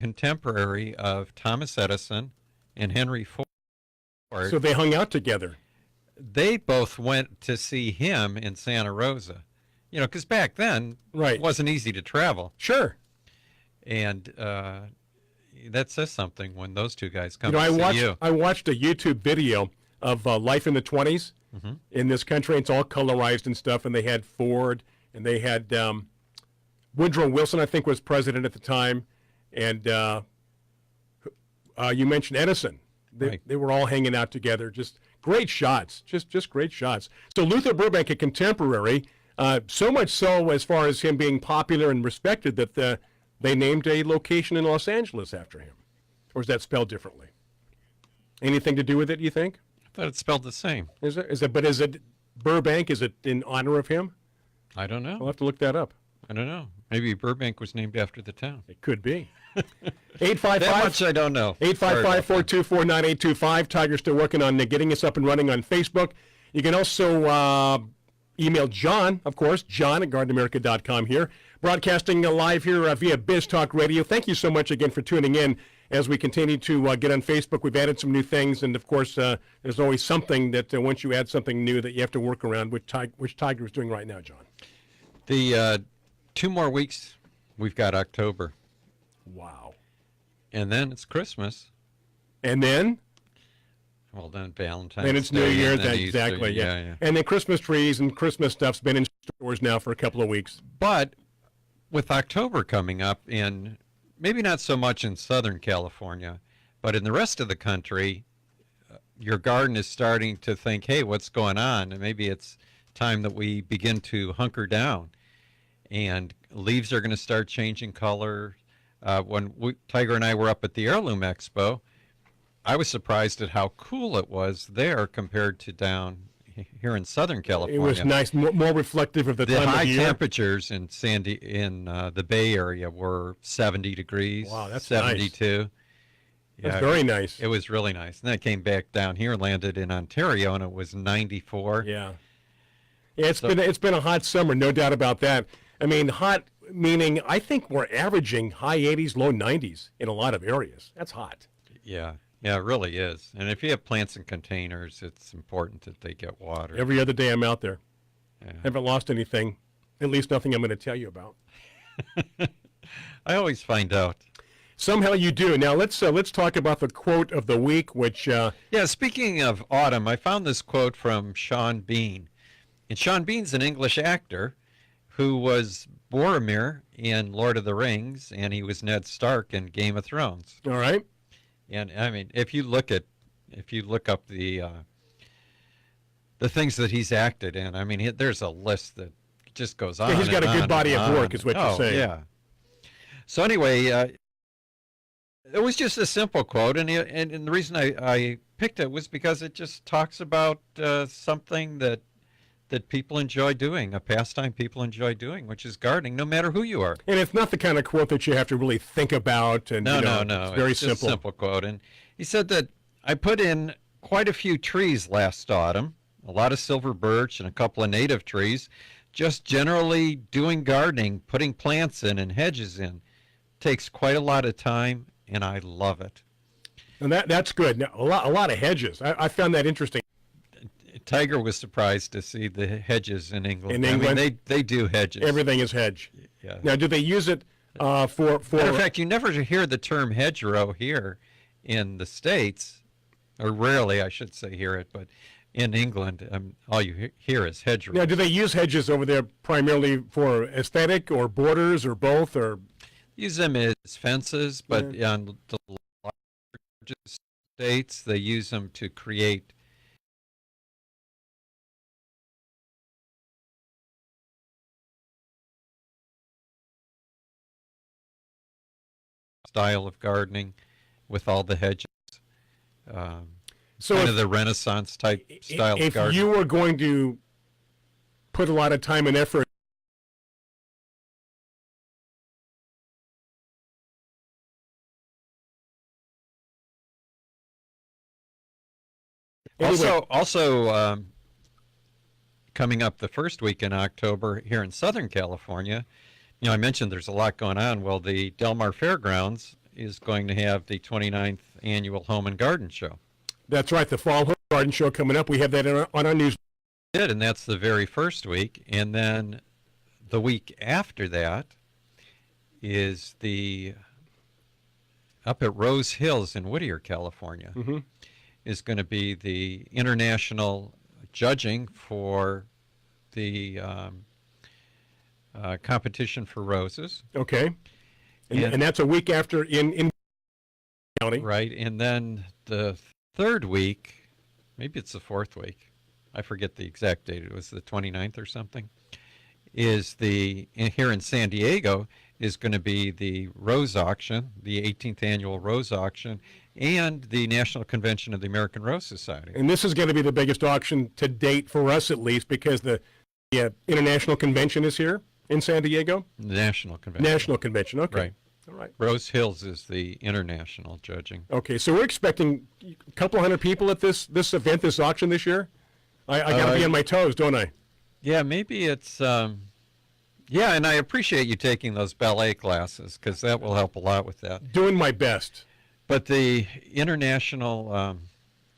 contemporary of Thomas Edison and Henry Ford. So they hung out together. They both went to see him in Santa Rosa. You know, because back then Right. it wasn't easy to travel. Sure. And that says something when those two guys come You know, to see you. I watched a YouTube video of life in the 20s in this country. It's all colorized and stuff, and they had Ford, and they had Woodrow Wilson, I think, was president at the time, and you mentioned Edison. They were all hanging out together. Just great shots, just great shots. So Luther Burbank, a contemporary, so much so as far as him being popular and respected that they named a location in Los Angeles after him. Or is that spelled differently? Anything to do with it, you think? I thought it spelled the same. Is it? But is it Burbank? Is it in honor of him? I don't know. I'll have to look that up. I don't know. Maybe Burbank was named after the town. It could be. 855. That much I don't know. 855-424-9825. Tiger's still working on getting us up and running on Facebook. You can also email John, of course, john@gardenamerica.com here. Broadcasting live here via Biz Talk Radio. Thank you so much again for tuning in as we continue to get on Facebook. We've added some new things, and of course, there's always something that once you add something new that you have to work around, which Tiger is doing right now, John. The 2 more weeks, we've got October. Wow. And then it's Christmas. And then? Well, then Valentine's Then it's Day, New Year's. and then Exactly, Easter, yeah. And then Christmas trees and Christmas stuff's been in stores now for a couple of weeks. But with October coming up, in maybe not so much in Southern California, but in the rest of the country, your garden is starting to think, hey, what's going on? And maybe it's time that we begin to hunker down. And leaves are going to start changing color. When Tiger and I were up at the Heirloom Expo, I was surprised at how cool it was there compared to down here in Southern California. It was nice, more reflective of the time of high the year. temperatures in the Bay Area were 70 degrees. Wow, that's 72. Nice. That's very nice. It was really nice. And then I came back down here, landed in Ontario, and it was 94. Yeah. Yeah, it's been a hot summer, no doubt about that. I mean, hot meaning I think we're averaging high 80s, low 90s in a lot of areas. That's hot. Yeah. Yeah, it really is. And if you have plants in containers, it's important that they get water. Every other day I'm out there. Yeah. Haven't lost anything, at least nothing I'm going to tell you about. I always find out. Somehow you do. Now let's talk about the quote of the week, which yeah. Speaking of autumn, I found this quote from Sean Bean, and Sean Bean's an English actor who was Boromir in Lord of the Rings, and he was Ned Stark in Game of Thrones. All right. And I mean, if you look up the things that he's acted in, I mean, there's a list that just goes on. Yeah, he's got a good body of work, on. is what you're saying. Yeah. So anyway, it was just a simple quote, and the reason I picked it was because it just talks about something that people enjoy doing, a pastime people enjoy doing, which is gardening, no matter who you are. And it's not the kind of quote that you have to really think about. And no. It's very just simple. A simple quote. And he said that I put in quite a few trees last autumn, a lot of silver birch and a couple of native trees, just generally doing gardening, putting plants in and hedges in. Takes quite a lot of time, and I love it. And that's good. Now, a lot of hedges. I found that interesting. Tiger was surprised to see the hedges in England. In England? I mean, they do hedges. Everything is hedge. Yeah. Now, do they use it for? Matter of fact, you never hear the term hedgerow here in the States, or rarely, I should say, hear it, but in England, all you hear is hedgerow. Now, do they use hedges over there primarily for aesthetic or borders or both? Or use them as fences, but on the largest states, they use them to create style of gardening with all the hedges. So kind of the Renaissance type style of gardening. If you were going to put a lot of time and effort Also, coming up the first week in October here in Southern California, I mentioned there's a lot going on. Well, the Del Mar Fairgrounds is going to have the 29th annual Home and Garden Show. That's right, the Fall Home Garden Show coming up. We have that on our news. And that's the very first week. And then the week after that is up at Rose Hills in Whittier, California, is going to be the international judging for the competition for roses. Okay. And that's a week after in county. Right. And then the third week, maybe it's the fourth week, I forget the exact date, it was the 29th or something, is here in San Diego is going to be the rose auction, the 18th annual rose auction, and the National Convention of the American Rose Society. And this is going to be the biggest auction to date for us, at least, because the International Convention is here in San Diego? National Convention. National Convention, okay. Right. All right. Rose Hills is the international judging. Okay, so we're expecting a couple hundred people at this event, this auction this year? I got to be on my toes, don't I? Yeah, maybe it's... yeah, and I appreciate you taking those ballet classes because that will help a lot with that. Doing my best. But the international,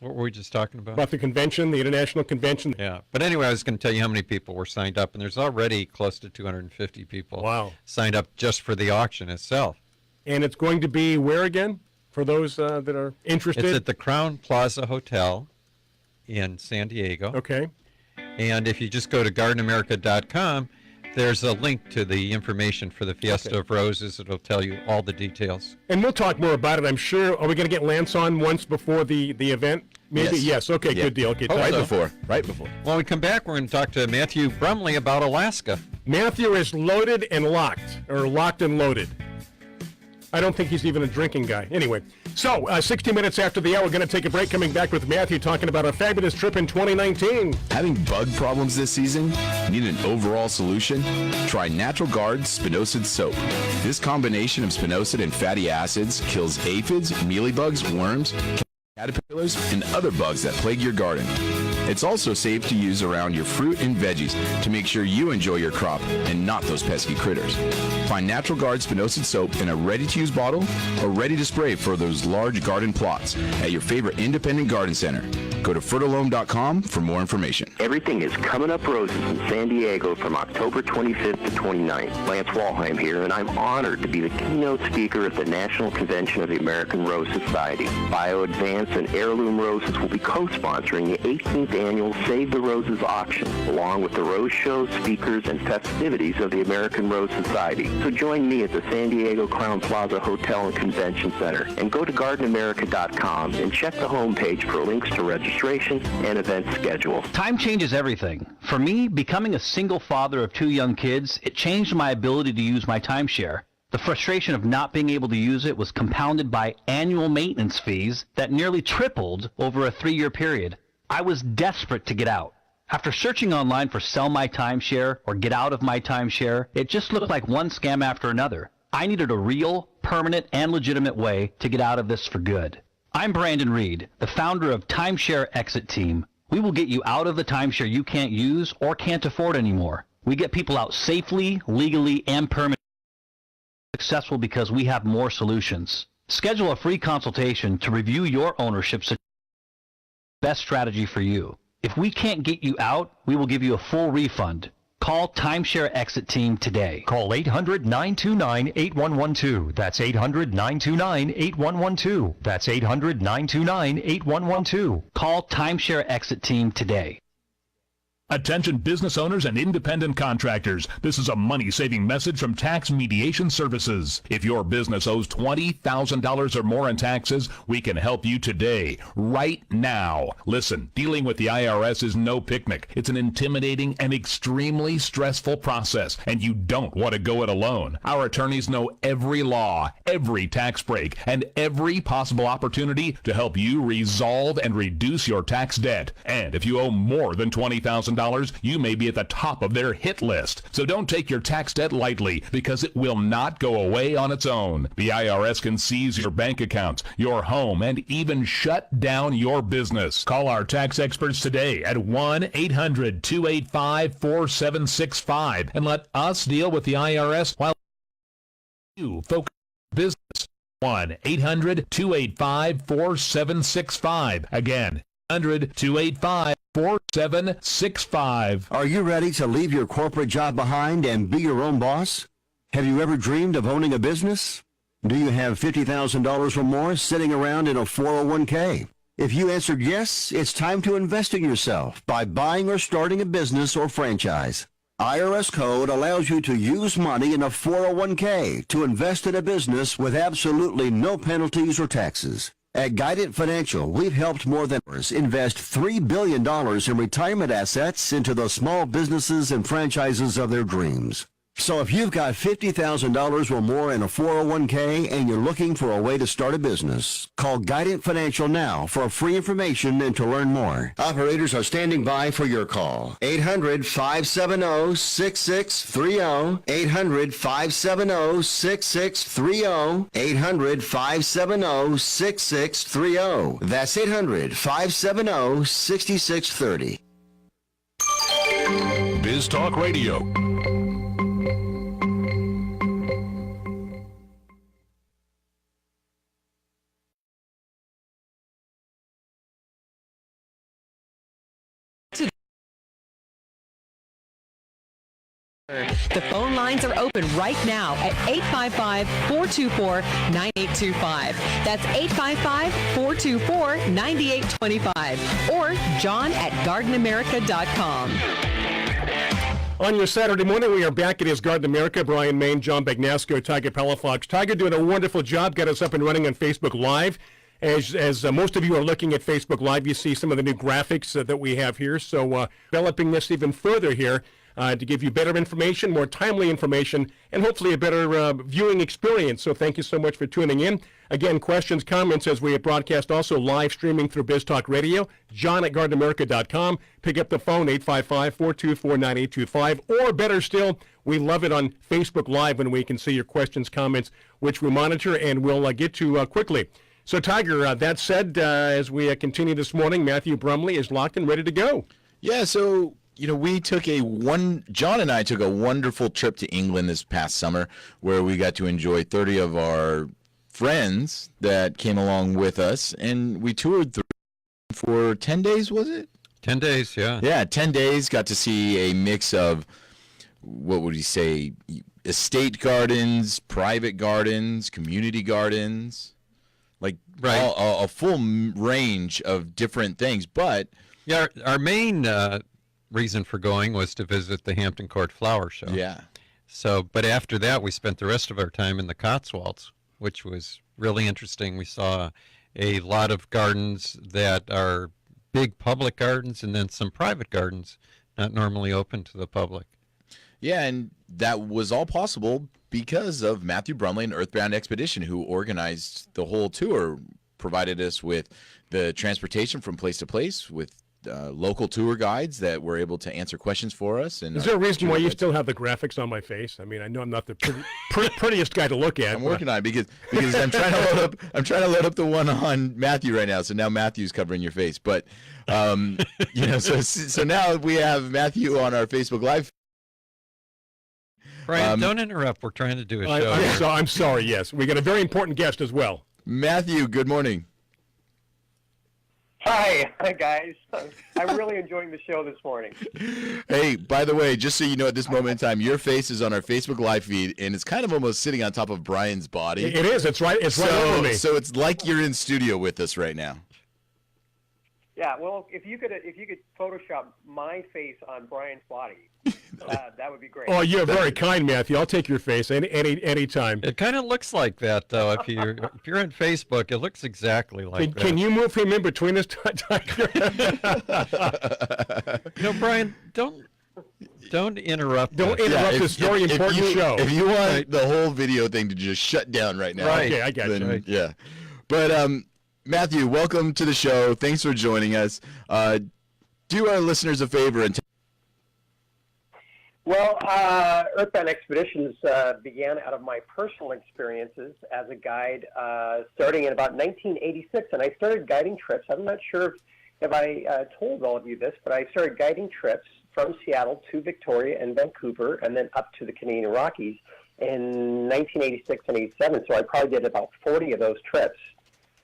what were we just talking about? About the convention, the international convention. Yeah, but anyway, I was going to tell you how many people were signed up, and there's already close to 250 people signed up just for the auction itself. And it's going to be where again, for those that are interested? It's at the Crown Plaza Hotel in San Diego. Okay. And if you just go to gardenamerica.com, there's a link to the information for the Fiesta of Roses. It'll tell you all the details. And we'll talk more about it, I'm sure. Are we going to get Lance on once before the event? Maybe? Yes. Okay, good deal. Okay, right before. When we come back, we're going to talk to Matthew Brumley about Alaska. Matthew is loaded and locked, or locked and loaded. I don't think he's even a drinking guy. Anyway, so 60 minutes after the hour, we're going to take a break. Coming back with Matthew talking about a fabulous trip in 2019. Having bug problems this season? Need an overall solution? Try Natural Guard Spinosad Soap. This combination of spinosad and fatty acids kills aphids, mealybugs, worms, caterpillars, and other bugs that plague your garden. It's also safe to use around your fruit and veggies to make sure you enjoy your crop and not those pesky critters. Find Natural Guard Spinosad Soap in a ready-to-use bottle or ready to spray for those large garden plots at your favorite independent garden center. Go to fertilome.com for more information. Everything is coming up roses in San Diego from October 25th to 29th. Lance Walheim here, and I'm honored to be the keynote speaker at the National Convention of the American Rose Society. BioAdvance and Heirloom Roses will be co-sponsoring the 18th annual Save the Roses auction, along with the rose show, speakers, and festivities of the American Rose Society. So join me at the San Diego Crown Plaza Hotel and Convention Center, and go to gardenamerica.com and check the homepage for links to registration and event schedule. Time changes everything. For me, becoming a single father of 2 young kids, it changed my ability to use my timeshare. The frustration of not being able to use it was compounded by annual maintenance fees that nearly tripled over a 3-year period. I was desperate to get out. After searching online for sell my timeshare or get out of my timeshare, it just looked like one scam after another. I needed a real, permanent, and legitimate way to get out of this for good. I'm Brandon Reed, the founder of Timeshare Exit Team. We will get you out of the timeshare you can't use or can't afford anymore. We get people out safely, legally, and permanently. Successful because we have more solutions. Schedule a free consultation to review your ownership situation. Best strategy for you. If we can't get you out, we will give you a full refund. Call Timeshare Exit Team today. Call 800-929-8112. That's 800-929-8112. That's 800-929-8112. Call Timeshare Exit Team today. Attention business owners and independent contractors. This is a money-saving message from Tax Mediation Services. If your business owes $20,000 or more in taxes, we can help you today, right now. Listen, dealing with the IRS is no picnic. It's an intimidating and extremely stressful process, and you don't want to go it alone. Our attorneys know every law, every tax break, and every possible opportunity to help you resolve and reduce your tax debt. And if you owe more than $20,000, you may be at the top of their hit list. So don't take your tax debt lightly, because it will not go away on its own. The IRS can seize your bank accounts, your home, and even shut down your business. Call our tax experts today at 1-800-285-4765 and let us deal with the IRS while you focus on business. 1-800-285-4765. Again, 1-800-285-4765. Are you ready to leave your corporate job behind and be your own boss? Have you ever dreamed of owning a business? Do you have $50,000 or more sitting around in a 401k? If you answered yes, it's time to invest in yourself by buying or starting a business or franchise. IRS code allows you to use money in a 401k to invest in a business with absolutely no penalties or taxes. At Guidant Financial, we've helped more than invest $3 billion in retirement assets into the small businesses and franchises of their dreams. So if you've got $50,000 or more in a 401k and you're looking for a way to start a business, call Guidant Financial now for free information and to learn more. Operators are standing by for your call. 800-570-6630. 800-570-6630. 800-570-6630. That's 800-570-6630. Biz Talk Radio. The phone lines are open right now at 855-424-9825. That's 855-424-9825. Or John at gardenamerica.com. On your Saturday morning, we are back. It is Garden America. Bryan, Maine, John Bagnasco, Tiger Palafox. Tiger doing a wonderful job. Got us up and running on Facebook Live. As most of you are looking at Facebook Live, you see some of the new graphics that we have here. So developing this even further here to give you better information, more timely information, and hopefully a better viewing experience. So thank you so much for tuning in. Again, questions, comments as we broadcast also live streaming through Biz Talk Radio. John at gardenamerica.com. Pick up the phone, 855-424-9825. Or better still, we love it on Facebook Live when we can see your questions, comments, which we monitor and we'll get to quickly. So, Tiger, that said, as we continue this morning, Matthew Brumley is locked and ready to go. Yeah, so, we took John and I took a wonderful trip to England this past summer where we got to enjoy 30 of our friends that came along with us, and we toured through for 10 days, was it? 10 days, yeah. Yeah, 10 days, got to see a mix of, what would you say, estate gardens, private gardens, community gardens, like right. a full range of different things. But yeah, our main reason for going was to visit the Hampton Court Flower Show. yeah, So, but after that, we spent the rest of our time in the Cotswolds, which was really interesting. We saw a lot of gardens that are big public gardens and then some private gardens not normally open to the public. yeah, and that was all possible because of Matthew Brumley and Earthbound Expedition, who organized the whole tour, provided us with the transportation from place to place with local tour guides that were able to answer questions for us. And is there a reason why you still have the graphics on my face? I mean, I know I'm not the prettiest guy to look at. I'm working on it because I'm trying to load up the one on Matthew right now. So now Matthew's covering your face, but so now we have Matthew on our Facebook Live. Bryan, don't interrupt. We're trying to do a show. I'm sorry. Yes, we got a very important guest as well. Matthew, good morning. Hi guys. I'm really enjoying the show this morning. Hey, by the way, just so you know, at this moment in time, your face is on our Facebook Live feed, and it's kind of almost sitting on top of Bryan's body. It is. It's right. It's right over me. So it's like you're in studio with us right now. Yeah. Well, if you could Photoshop my face on Bryan's body, that would be great. Oh, you're very kind, Matthew. I'll take your face any time. It kind of looks like that, though. If you're on Facebook, it looks exactly like that. Can you move him in between us, Tiger? Bryan, don't interrupt. Don't interrupt this very important show. If you want the whole video thing to just shut down right now, right? Okay, I got you. Right. Yeah, but Matthew, welcome to the show. Thanks for joining us. Do our listeners a favor and. Well, Earthbound Expeditions began out of my personal experiences as a guide starting in about 1986, and I started guiding trips. I'm not sure if I told all of you this, but I started guiding trips from Seattle to Victoria and Vancouver and then up to the Canadian Rockies in 1986 and 87. So I probably did about 40 of those trips.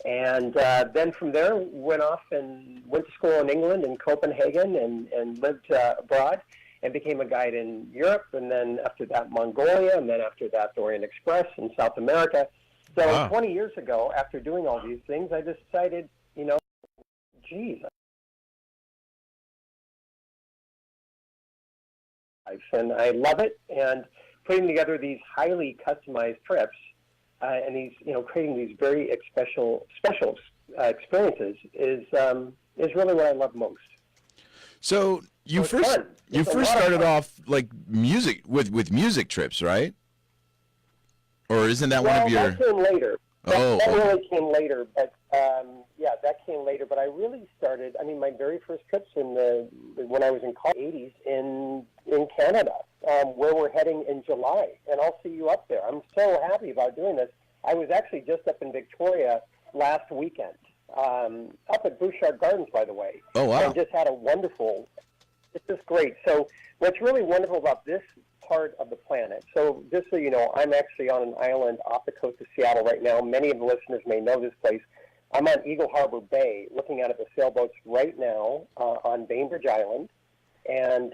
And then from there, went off and went to school in England, in Copenhagen, and lived abroad, and became a guide in Europe, and then after that, Mongolia, and then after that, the Orient Express in South America. So 20 years ago, after doing all these things, I decided, geez, and I love it. And putting together these highly customized trips and these, creating these very special experiences is really what I love most. So you first started off like music with music trips, right? Or isn't that one of your? That came later. That really came later, but that came later. But I really started. I mean, my very first trips when I was in college, 80s in Canada, where we're heading in July, and I'll see you up there. I'm so happy about doing this. I was actually just up in Victoria last weekend, up at Bouchard Gardens, by the way. Oh wow! And just had a wonderful. It's just great. So what's really wonderful about this part of the planet. So just so you know, I'm actually on an island off the coast of Seattle right now. Many of the listeners may know this place. I'm on Eagle Harbor Bay, looking out at the sailboats right now on Bainbridge Island, and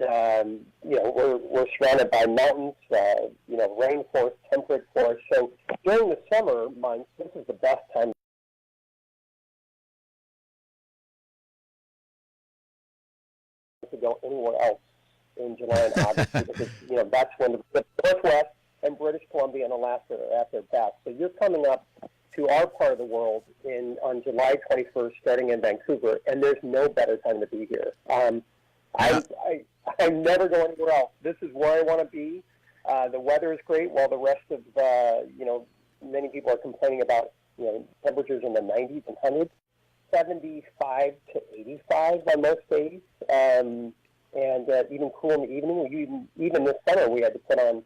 we're surrounded by mountains, rainforest, temperate forest. So during the summer months, this is the best time to go anywhere else in July and August, because that's when the Northwest and British Columbia and Alaska are at their best. So you're coming up to our part of the world on July 21st, starting in Vancouver, and there's no better time to be here. I never go anywhere else. This is where I want to be. The weather is great, while the rest of many people are complaining about temperatures in the 90s and 100s, 75 to 85 on most days. And even cool in the evening. Even this summer, we had to put on,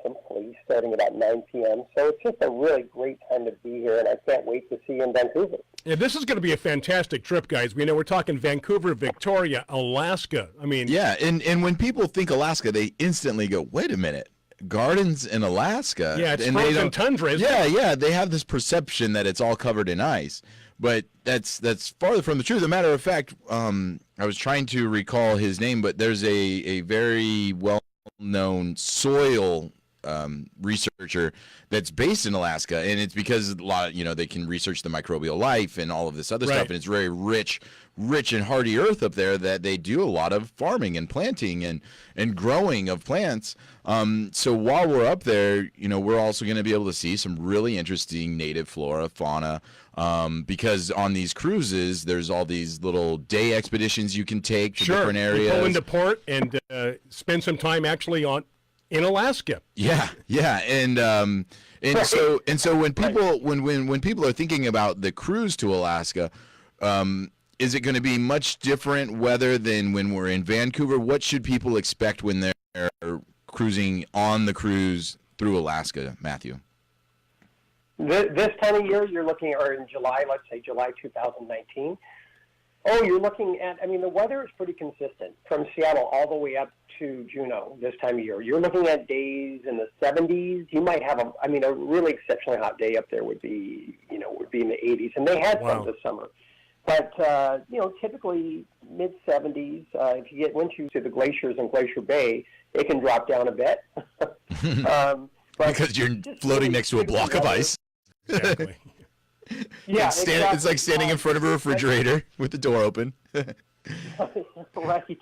some fleece starting about 9 p.m. So it's just a really great time to be here, and I can't wait to see you in Vancouver. Yeah, this is going to be a fantastic trip, guys. We're talking Vancouver, Victoria, Alaska. I mean, yeah, and when people think Alaska, they instantly go, "Wait a minute, gardens in Alaska?" Yeah, it's and frozen tundra. Yeah, they have this perception that it's all covered in ice. But that's farther from the truth. As a matter of fact, I was trying to recall his name, but there's a very well-known soil researcher that's based in Alaska, and it's because a lot of, they can research the microbial life and all of this other stuff, and it's very rich and hardy earth up there that they do a lot of farming and planting and growing of plants. So while we're up there, we're also going to be able to see some really interesting native flora, fauna, because on these cruises, there's all these little day expeditions you can take to different areas. You pull into port and spend some time actually in Alaska. Yeah, and so when people when people are thinking about the cruise to Alaska, is it going to be much different weather than when we're in Vancouver? What should people expect when they're cruising on the cruise through Alaska, Matthew? This time of year, you're looking, or in July, let's say July 2019. Oh, you're looking at, the weather is pretty consistent from Seattle all the way up to Juneau this time of year. You're looking at days in the 70s. You might have a really exceptionally hot day up there would be in the 80s, and they had some this summer. But, typically mid-70s, if you get once you to the glaciers in Glacier Bay, it can drop down a bit. Because you're floating next to a block of ice. Exactly. Yeah, it's like standing in front of a refrigerator with the door open. Right.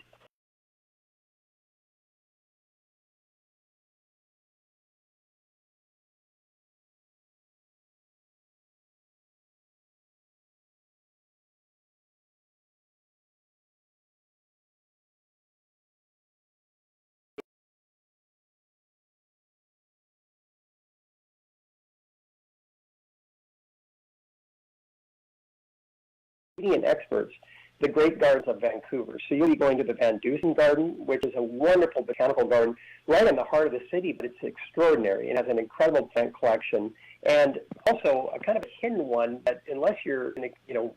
And experts, the Great Gardens of Vancouver. So you'll be going to the Van Dusen Garden, which is a wonderful botanical garden right in the heart of the city, but it's extraordinary. It has an incredible plant collection, and also a kind of a hidden one that unless you're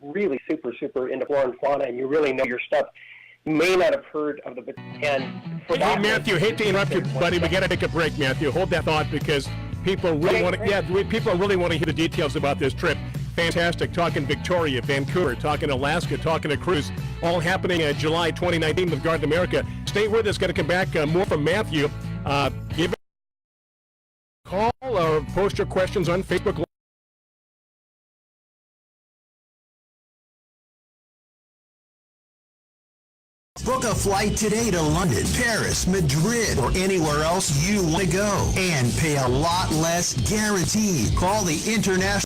really super into flora and fauna and you really know your stuff, you may not have heard of the, and for Hey, that Matthew, hate to interrupt you, buddy. We got to take a break, Matthew. Hold that thought because people really want to. Yeah, people really want to hear the details about this trip. Fantastic. Talking Victoria, Vancouver, talking Alaska, talking a cruise, all happening July 2019 with Garden America. Stay with us. Got to come back. More from Matthew. Give a call or post your questions on Facebook. Book a flight today to London, Paris, Madrid, or anywhere else you want to go and pay a lot less guaranteed. Call the International